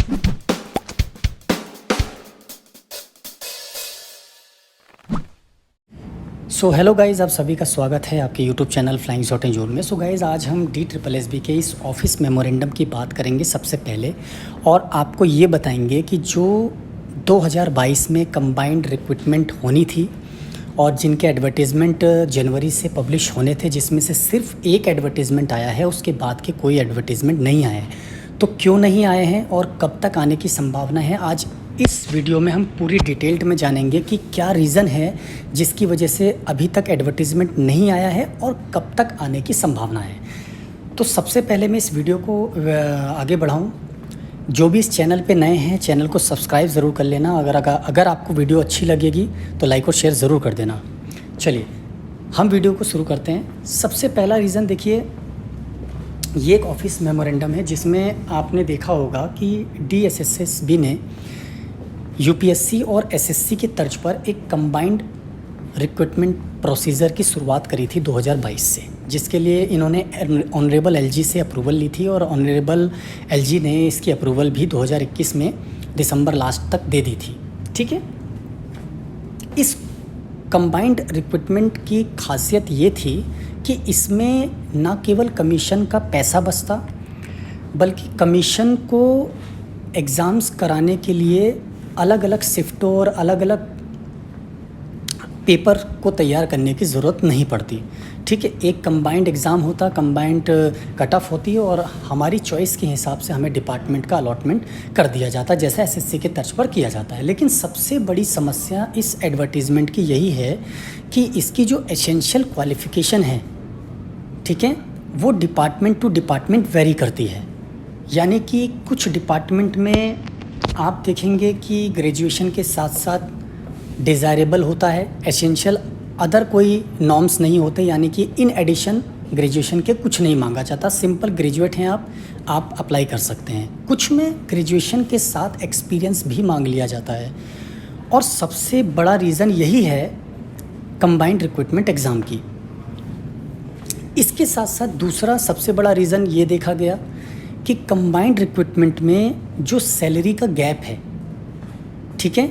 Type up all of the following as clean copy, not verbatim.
So hello guys, आप सभी का स्वागत है आपके YouTube channel flying shot and zone में। सो गाइज़, आज हम DSSB के इस ऑफिस मेमोरेंडम की बात करेंगे सबसे पहले, और आपको ये बताएंगे कि जो 2022 में कंबाइंड रिक्रूटमेंट होनी थी और जिनके एडवर्टीज़मेंट जनवरी से पब्लिश होने थे, जिसमें से सिर्फ एक एडवर्टीज़मेंट आया है, उसके बाद के कोई एडवर्टीज़मेंट नहीं आए हैं। तो क्यों नहीं आए हैं और कब तक आने की संभावना है, आज इस वीडियो में हम पूरी डिटेल्ड में जानेंगे कि क्या रीज़न है जिसकी वजह से अभी तक एडवर्टीज़मेंट नहीं आया है और कब तक आने की संभावना है। तो सबसे पहले मैं इस वीडियो को आगे बढ़ाऊं, जो भी इस चैनल पे नए हैं चैनल को सब्सक्राइब ज़रूर कर लेना। अगर आपको वीडियो अच्छी लगेगी तो लाइक और शेयर ज़रूर कर देना। चलिए हम वीडियो को शुरू करते हैं। सबसे पहला रीज़न देखिए, ये एक ऑफिस मेमोरेंडम है जिसमें आपने देखा होगा कि DSSB ने UPSC और SSC की तर्ज पर एक कंबाइंड रिक्रूटमेंट प्रोसीजर की शुरुआत करी थी 2022 से, जिसके लिए इन्होंने ऑनरेबल LG से अप्रूवल ली थी और ऑनरेबल LG ने इसकी अप्रूवल भी 2021 में दिसंबर लास्ट तक दे दी थी। ठीक है, इस कंबाइंड रिक्रूटमेंट की खासियत ये थी कि इसमें ना केवल कमीशन का पैसा बचता, बल्कि कमीशन को एग्ज़ाम्स कराने के लिए अलग अलग शिफ्टों और अलग अलग पेपर को तैयार करने की ज़रूरत नहीं पड़ती। ठीक है, एक कंबाइंड एग्ज़ाम होता, कंबाइंड कट ऑफ होती है और हमारी चॉइस के हिसाब से हमें डिपार्टमेंट का अलॉटमेंट कर दिया जाता है, जैसे SSC के तर्ज पर किया जाता है। लेकिन सबसे बड़ी समस्या इस एडवर्टीज़मेंट की यही है कि इसकी जो एसेंशियल क्वालिफ़िकेशन है, ठीक है, वो डिपार्टमेंट टू डिपार्टमेंट वेरी करती है। यानी कि कुछ डिपार्टमेंट में आप देखेंगे कि ग्रेजुएशन के साथ साथ डिज़ायरेबल होता है, एसेंशियल अदर कोई नॉर्म्स नहीं होते, यानी कि इन एडिशन ग्रेजुएशन के कुछ नहीं मांगा जाता। सिंपल ग्रेजुएट हैं आप अप्लाई कर सकते हैं। कुछ में ग्रेजुएशन के साथ एक्सपीरियंस भी मांग लिया जाता है। और सबसे बड़ा रीज़न यही है कंबाइंड रिक्रूटमेंट एग्ज़ाम की। इसके साथ साथ दूसरा सबसे बड़ा रीज़न ये देखा गया कि कंबाइंड रिक्रूटमेंट में जो सैलरी का गैप है, ठीक है,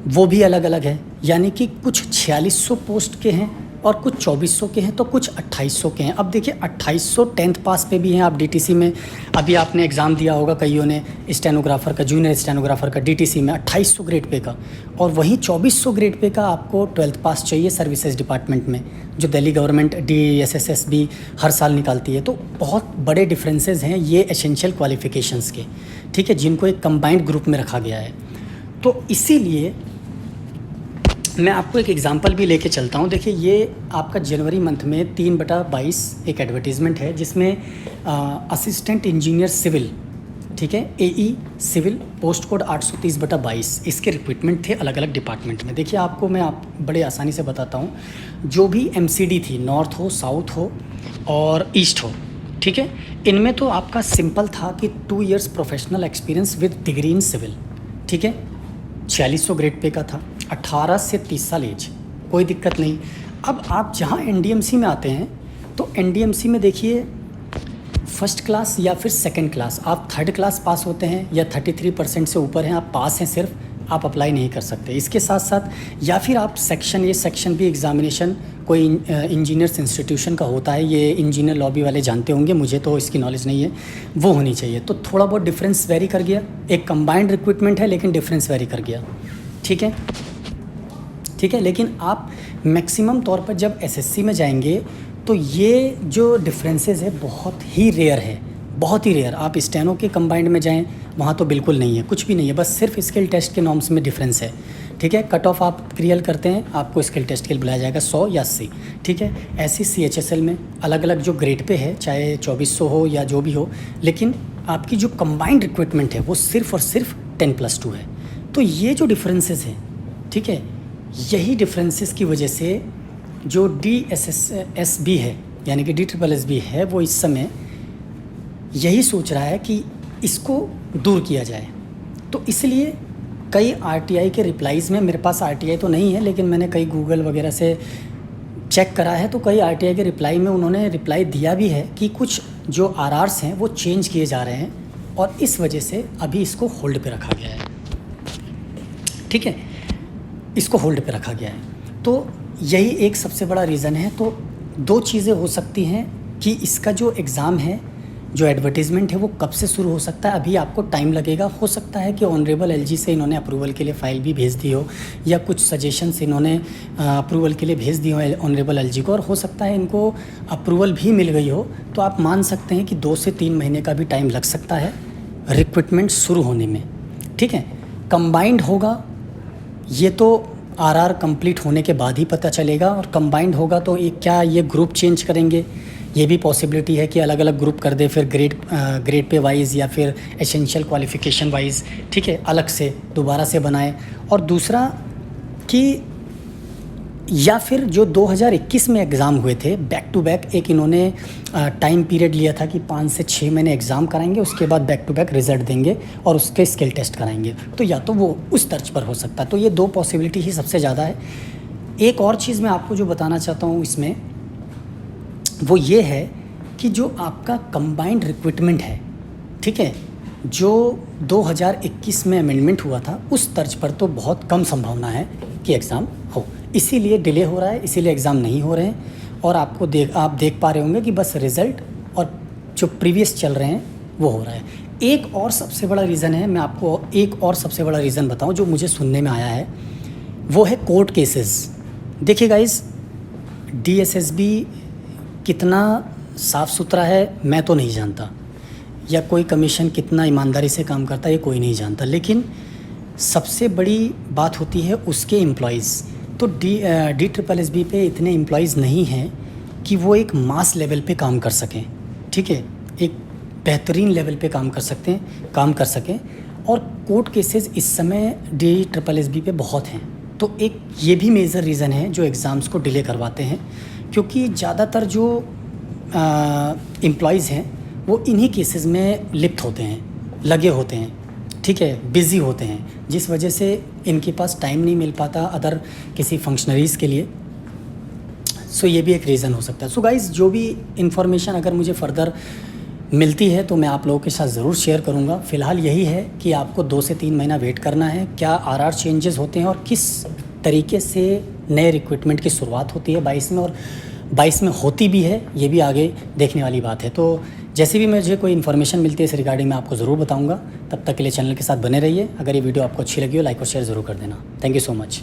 वो भी अलग अलग है। यानी कि कुछ 4600 पोस्ट के हैं और कुछ 2400 के हैं, तो कुछ 2800 के हैं। अब देखिए 2800 10th पास पे भी हैं। आप DTC में अभी आपने एग्ज़ाम दिया होगा कईयों ने, स्टेनोग्राफ़र का, जूनियर स्टेनोग्राफ़र का, DTC में 2800 ग्रेड पे का, और वहीं 2400 ग्रेड पे का आपको 12th पास चाहिए सर्विसेज डिपार्टमेंट में, जो दिल्ली गवर्नमेंट DSSB हर साल निकालती है। तो बहुत बड़े डिफरेंसेस हैं ये एसेंशियल क्वालिफ़िकेशंस के, ठीक है, जिनको एक कंबाइंड ग्रुप में रखा गया है। तो इसीलिए मैं आपको एक एग्ज़ाम्पल भी लेके चलता हूँ। देखिए, ये आपका जनवरी मंथ में 3/22 एक एडवर्टीज़मेंट है जिसमें असिस्टेंट इंजीनियर सिविल, ठीक है, AE सिविल, पोस्ट कोड 830/22, इसके रिक्रूटमेंट थे अलग अलग डिपार्टमेंट में। देखिए, आपको मैं बड़े आसानी से बताता हूँ। जो भी MCD थी, नॉर्थ हो, साउथ हो और ईस्ट हो, ठीक है, इनमें तो आपका सिंपल था कि 2 years professional experience with degree in civil, ठीक है, 4600 ग्रेड पे का था, 18 से 30 साल एज, कोई दिक्कत नहीं। अब आप जहाँ NDMC में आते हैं तो NDMC में देखिए फर्स्ट क्लास या फिर सेकंड क्लास, आप थर्ड क्लास पास होते हैं या 33% से ऊपर हैं, आप पास हैं सिर्फ, आप अप्लाई नहीं कर सकते। इसके साथ साथ या फिर आप सेक्शन भी एग्ज़ामिनेशन कोई इंजीनियर्स इंस्टीट्यूशन का होता है, ये इंजीनियर लॉबी वाले जानते होंगे, मुझे तो इसकी नॉलेज नहीं है, वो होनी चाहिए। तो थोड़ा बहुत डिफरेंस वेरी कर गया। एक कंबाइंड रिक्रूटमेंट है लेकिन डिफरेंस वेरी कर गया, ठीक है, ठीक है। लेकिन आप मैक्सिमम तौर पर जब SSC में जाएंगे तो ये जो डिफरेंसेस है बहुत ही रेयर है, बहुत ही रेयर। आप स्टेनो के कंबाइंड में जाएं, वहाँ तो बिल्कुल नहीं है, कुछ भी नहीं है, बस सिर्फ स्किल टेस्ट के नॉर्म्स में डिफरेंस है, ठीक है। कट ऑफ आप क्लियर करते हैं, आपको स्किल टेस्ट के लिए बुलाया जाएगा 100 या 80, ठीक है। ऐसी CHSL में अलग अलग जो ग्रेड पे है, चाहे 2400 हो या जो भी हो, लेकिन आपकी जो कंबाइंड रिक्रूटमेंट है वो सिर्फ और सिर्फ 10+2 है। तो ये जो डिफरेंसेस हैं, ठीक है, यही डिफरेंसेस की वजह से जो DSSB है, यानी कि DSSB है, वो इस समय यही सोच रहा है कि इसको दूर किया जाए। तो इसलिए कई RTI के रिप्लाईज़ में, मेरे पास RTI तो नहीं है लेकिन मैंने कई गूगल वगैरह से चेक करा है, तो कई RTI के रिप्लाई में उन्होंने रिप्लाई दिया भी है कि कुछ जो RRs हैं वो चेंज किए जा रहे हैं और इस वजह से अभी इसको होल्ड पे रखा गया है, ठीक है, इसको होल्ड पे रखा गया है। तो यही एक सबसे बड़ा रीज़न है। तो दो चीज़ें हो सकती हैं कि इसका जो एग्ज़ाम है, जो एडवर्टीज़मेंट है, वो कब से शुरू हो सकता है। अभी आपको टाइम लगेगा, हो सकता है कि ऑनरेबल एलजी से इन्होंने अप्रूवल के लिए फ़ाइल भी भेज दी हो, या कुछ सजेशंस इन्होंने अप्रूवल के लिए भेज दी हो ऑनरेबल एलजी को, और हो सकता है इनको अप्रूवल भी मिल गई हो। तो आप मान सकते हैं कि 2 से 3 महीने का भी टाइम लग सकता है रिक्रूटमेंट शुरू होने में, ठीक है। कंबाइंड होगा ये तो आरआर कंप्लीट होने के बाद ही पता चलेगा, और कंबाइंड होगा तो क्या ये ग्रुप चेंज करेंगे, ये भी पॉसिबिलिटी है कि अलग अलग ग्रुप कर दे, फिर ग्रेड पे वाइज या फिर एसेंशियल क्वालिफ़िकेशन वाइज, ठीक है, अलग से दोबारा से बनाए। और दूसरा कि या फिर जो 2021 में एग्ज़ाम हुए थे बैक टू बैक, एक इन्होंने टाइम पीरियड लिया था कि 5 से 6 महीने एग्ज़ाम कराएंगे, उसके बाद बैक टू बैक रिज़ल्ट देंगे और उसके स्किल टेस्ट कराएंगे। तो या तो वो उस तर्ज पर हो सकता है। तो ये 2 पॉसिबिलिटी ही सबसे ज़्यादा है। एक और चीज़ मैं आपको जो बताना चाहता हूँ इसमें, वो ये है कि जो आपका कंबाइंड रिक्रूटमेंट है, ठीक है, जो 2021 में अमेंडमेंट हुआ था, उस तर्ज पर तो बहुत कम संभावना है कि एग्ज़ाम हो, इसीलिए डिले हो रहा है, इसीलिए एग्ज़ाम नहीं हो रहे हैं। और आप देख पा रहे होंगे कि बस रिज़ल्ट और जो प्रीवियस चल रहे हैं वो हो रहा है। एक और सबसे बड़ा रीज़न है, मैं आपको एक और सबसे बड़ा रीज़न बताऊं जो मुझे सुनने में आया है, वो है कोर्ट केसेस। देखिए गाइस, डीएसएसबी कितना साफ़ सुथरा है मैं तो नहीं जानता, या कोई कमीशन कितना ईमानदारी से काम करता है ये कोई नहीं जानता, लेकिन सबसे बड़ी बात होती है उसके एम्प्लॉइज़। तो DSSB पे इतने एम्प्लॉइज़ नहीं हैं कि वो एक मास लेवल पे काम कर सकें, ठीक है, एक बेहतरीन लेवल पे काम कर सकें। और कोर्ट केसेस इस समय DSSB पे बहुत हैं। तो एक ये भी मेजर रीज़न है जो एग्ज़ाम्स को डिले करवाते हैं, क्योंकि ज़्यादातर जो एम्प्लॉइज़ हैं वो इन्हीं केसेस में लिप्त होते हैं, लगे होते हैं, ठीक है, बिज़ी होते हैं, जिस वजह से इनके पास टाइम नहीं मिल पाता अदर किसी फंक्शनरीज़ के लिए। सो ये भी एक रीज़न हो सकता है। सो गाइज़, जो भी इंफॉर्मेशन अगर मुझे फ़र्दर मिलती है तो मैं आप लोगों के साथ ज़रूर शेयर करूँगा। फ़िलहाल यही है कि आपको 2 से 3 महीना वेट करना है, क्या आरआर चेंजेस होते हैं और किस तरीके से नए रिक्रूटमेंट की शुरुआत होती है 22 में, और 22 में होती भी है, ये भी आगे देखने वाली बात है। तो जैसे भी मुझे कोई इन्फॉर्मेशन मिलती है इस रिगार्डिंग मैं आपको ज़रूर बताऊंगा। तब तक के लिए चैनल के साथ बने रहिए। अगर ये वीडियो आपको अच्छी लगी हो लाइक और शेयर ज़रूर कर देना। Thank you so much.